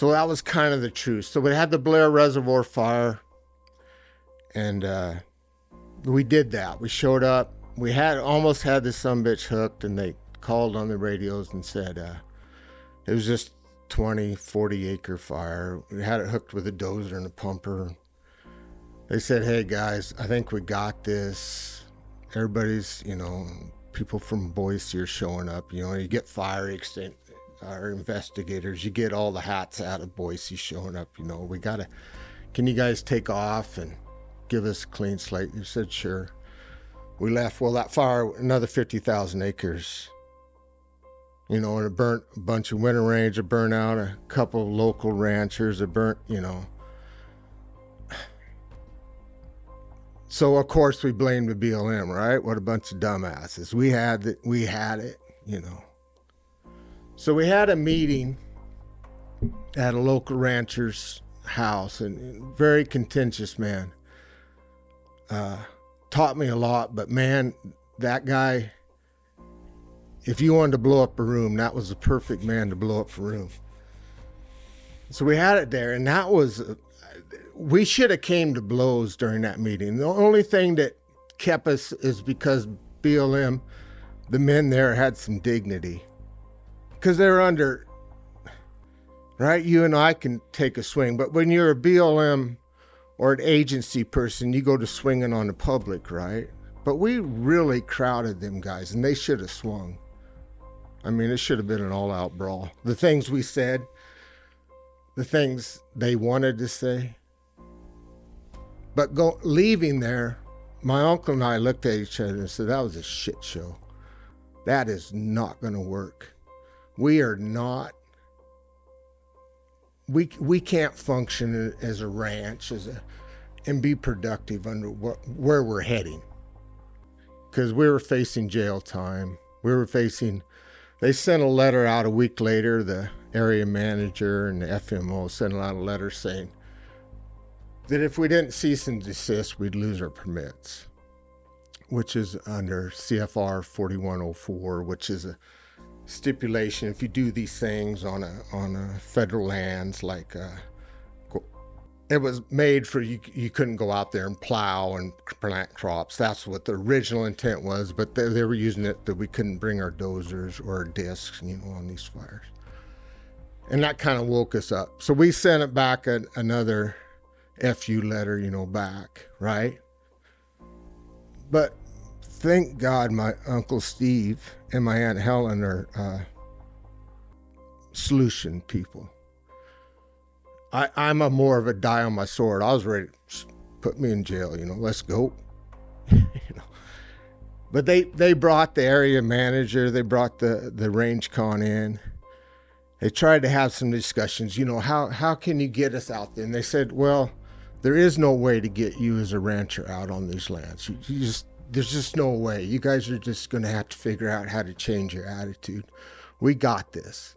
So that was kind of the truth. So we had the Blair Reservoir fire, and we did that. We showed up. We had almost had this sumbitch hooked, and they called on the radios and said it was just 20, 40 acre fire. We had it hooked with a dozer and a pumper. They said, hey guys, I think we got this. Everybody's, people from Boise are showing up. You get fire extinct, our investigators, you get all the hats out of Boise showing up. Can you guys take off and give us a clean slate? You said, sure. We left. Well, that fire, another 50,000 acres, and it burnt a bunch of winter range. It burnt out a couple of local ranchers. It burnt, So, of course, we blamed the BLM, right? What a bunch of dumbasses. We had it. So we had a meeting at a local rancher's house, and very contentious man. Taught me a lot, but man, that guy, if you wanted to blow up a room, that was the perfect man to blow up a room. So we had it there, and that was, we should have came to blows during that meeting. The only thing that kept us is because BLM, the men there had some dignity. Because they're under, right? You and I can take a swing, but when you're a BLM or an agency person, you go to swinging on the public, right? But we really crowded them guys, and they should have swung. I mean, it should have been an all-out brawl. The things we said, the things they wanted to say. But leaving there, my uncle and I looked at each other and said, that was a shit show. That is not going to work. We are not, we can't function as a ranch and be productive under where we're heading. Because we were facing jail time. They sent a letter out a week later, the area manager and the FMO sent out a letter saying that if we didn't cease and desist, we'd lose our permits, which is under CFR 4104, which is a stipulation. If you do these things on a federal lands, like it was made for you couldn't go out there and plow and plant crops. That's what the original intent was, but they were using it that we couldn't bring our dozers or our discs, on these fires. And that kind of woke us up. So we sent it back another FU letter, back, right? But thank God my Uncle Steve and my Aunt Helen are solution people. I'm more of a die on my sword. I was ready to put me in jail, let's go. But they brought the area manager, they brought the range con in. They tried to have some discussions, how can you get us out there? And they said, well, there is no way to get you as a rancher out on these lands. There's just no way. You guys are just going to have to figure out how to change your attitude. We got this.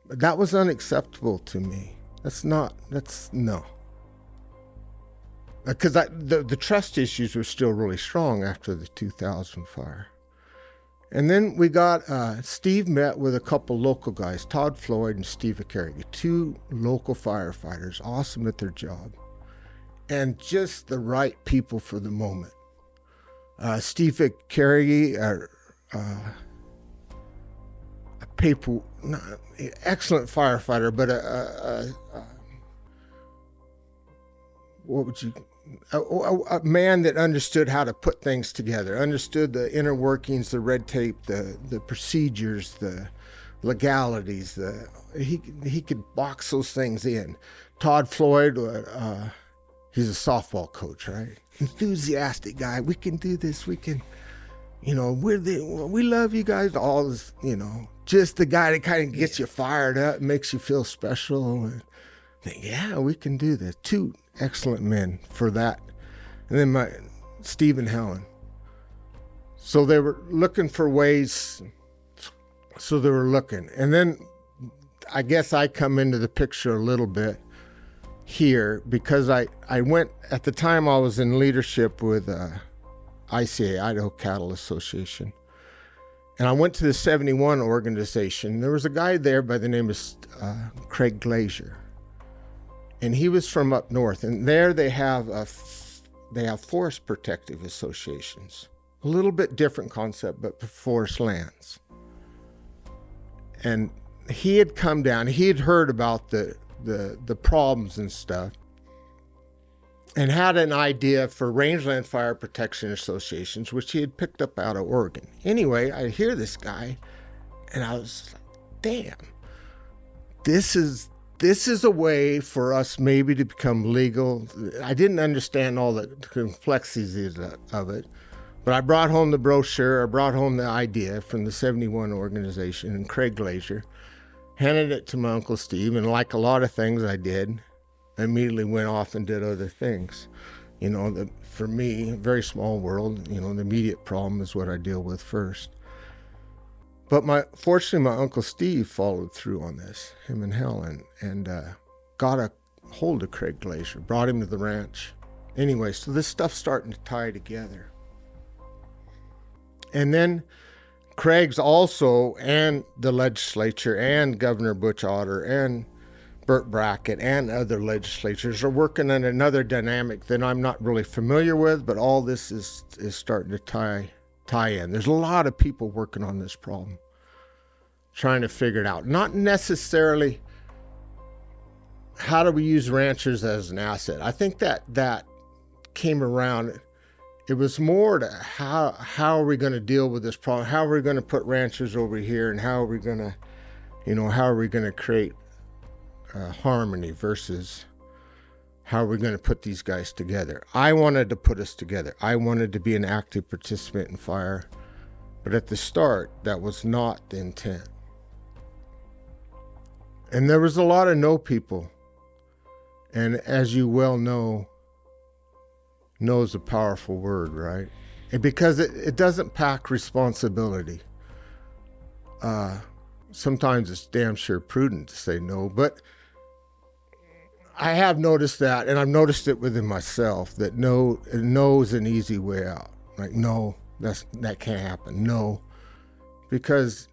But that was unacceptable to me. No. Because the trust issues were still really strong after the 2000 fire. And then we got, Steve met with a couple local guys, Todd Floyd and Steve Carrigan, two local firefighters, awesome at their job. And just the right people for the moment. Steve Carrigan, excellent firefighter, but a man that understood how to put things together, understood the inner workings, the red tape, the procedures, the legalities. He could box those things in. Todd Floyd, he's a softball coach, right? Enthusiastic guy. We can do this. We can, we love you guys. All this, just the guy that kind of gets you fired up, makes you feel special. And think, yeah, we can do this. Two excellent men for that. And then Steve and Helen. So they were looking for ways. So they were looking. And then I guess I come into the picture a little bit here because I went, at the time I was in leadership with ICA, Idaho Cattle Association. And I went to the 71 organization. There was a guy there by the name of Craig Glazier. And he was from up north. And there they have forest protective associations. A little bit different concept, but forest lands. And he had come down. He had heard about the problems and stuff, and had an idea for rangeland fire protection associations, which he had picked up out of Oregon. Anyway, I hear this guy, and I was like, damn, this is a way for us maybe to become legal. I didn't understand all the complexities of it, but I brought home the brochure, I brought home the idea from the 71 organization and Craig Glazier, handed it to my Uncle Steve, and like a lot of things I did, I immediately went off and did other things. For me, a very small world, the immediate problem is what I deal with first. But fortunately, my Uncle Steve followed through on this, him and Helen, and got a hold of Craig Glazier, brought him to the ranch. Anyway, so this stuff's starting to tie together. And then Craig's also, and the legislature, and Governor Butch Otter, and Burt Brackett, and other legislatures are working on another dynamic that I'm not really familiar with, but all this is starting to tie in. There's a lot of people working on this problem, trying to figure it out. Not necessarily how do we use ranchers as an asset. I think that came around. It was more to how are we going to deal with this problem? How are we going to put ranchers over here, and how are we going to create harmony versus how are we going to put these guys together? I wanted to put us together. I wanted to be an active participant in fire, but at the start, that was not the intent. And there was a lot of no people. And as you well know, no is a powerful word, right? And because it doesn't pack responsibility. Sometimes it's damn sure prudent to say no, but I have noticed that, and I've noticed it within myself, that no is an easy way out. Like, no, that can't happen. No, because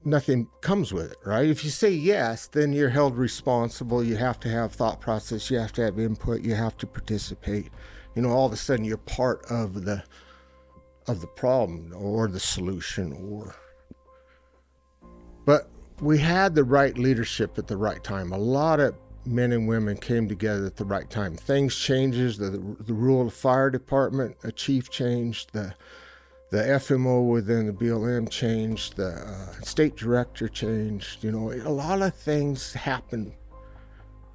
nothing comes with it, right? If you say yes, then you're held responsible. You have to have thought process. You have to have input. You have to participate. All of a sudden you're part of the problem or the solution. But we had the right leadership at the right time. A lot of men and women came together at the right time. Things changed. The rule of the fire department, a chief changed. The FMO within the BLM changed. The state director changed. A lot of things happened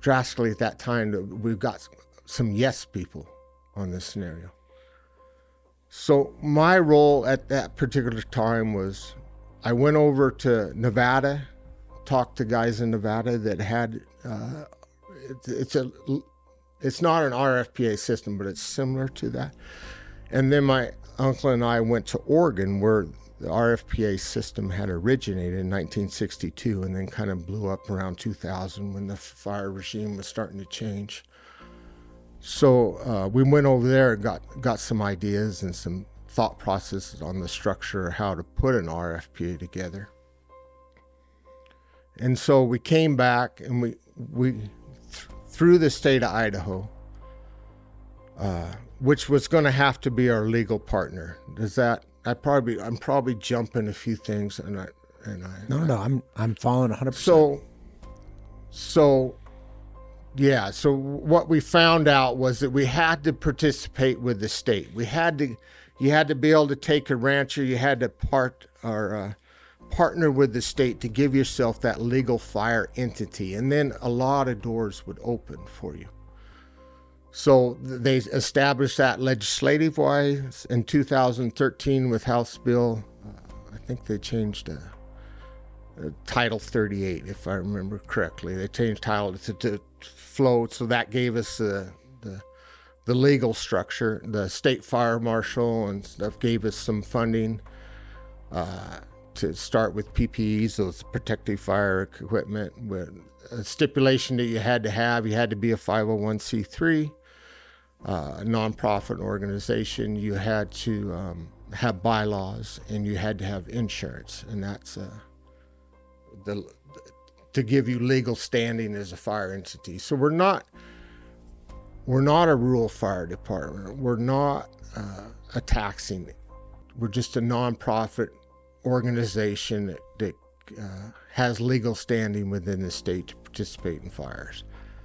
drastically at that time. We've got some yes people on this scenario. So my role at that particular time was I went over to Nevada, talked to guys in Nevada that had, it's not an RFPA system, but it's similar to that. And then my uncle and I went to Oregon, where the RFPA system had originated in 1962 and then kind of blew up around 2000 when the fire regime was starting to change. So we went over there and got some ideas and some thought processes on the structure of how to put an RFPA together. And so we came back and we through the state of Idaho, which was going to have to be our legal partner. I'm probably jumping a few things, No, I'm following 100%. So what we found out was that we had to participate with the state. You had to be able to take a rancher. You had to partner with the state to give yourself that legal fire entity, and then a lot of doors would open for you. So they established that legislative-wise in 2013 with House Bill, I think they changed Title 38, if I remember correctly. They changed title to float, so that gave us the legal structure. The state fire marshal and stuff gave us some funding to start with PPEs, those protective fire equipment, with a stipulation that you had to be a 501c3, a nonprofit organization. You had to have bylaws, and you had to have insurance, and that's to give you legal standing as a fire entity. So we're not a rural fire department. We're not a taxing. We're just a nonprofit organization that has legal standing within the state to participate in fires.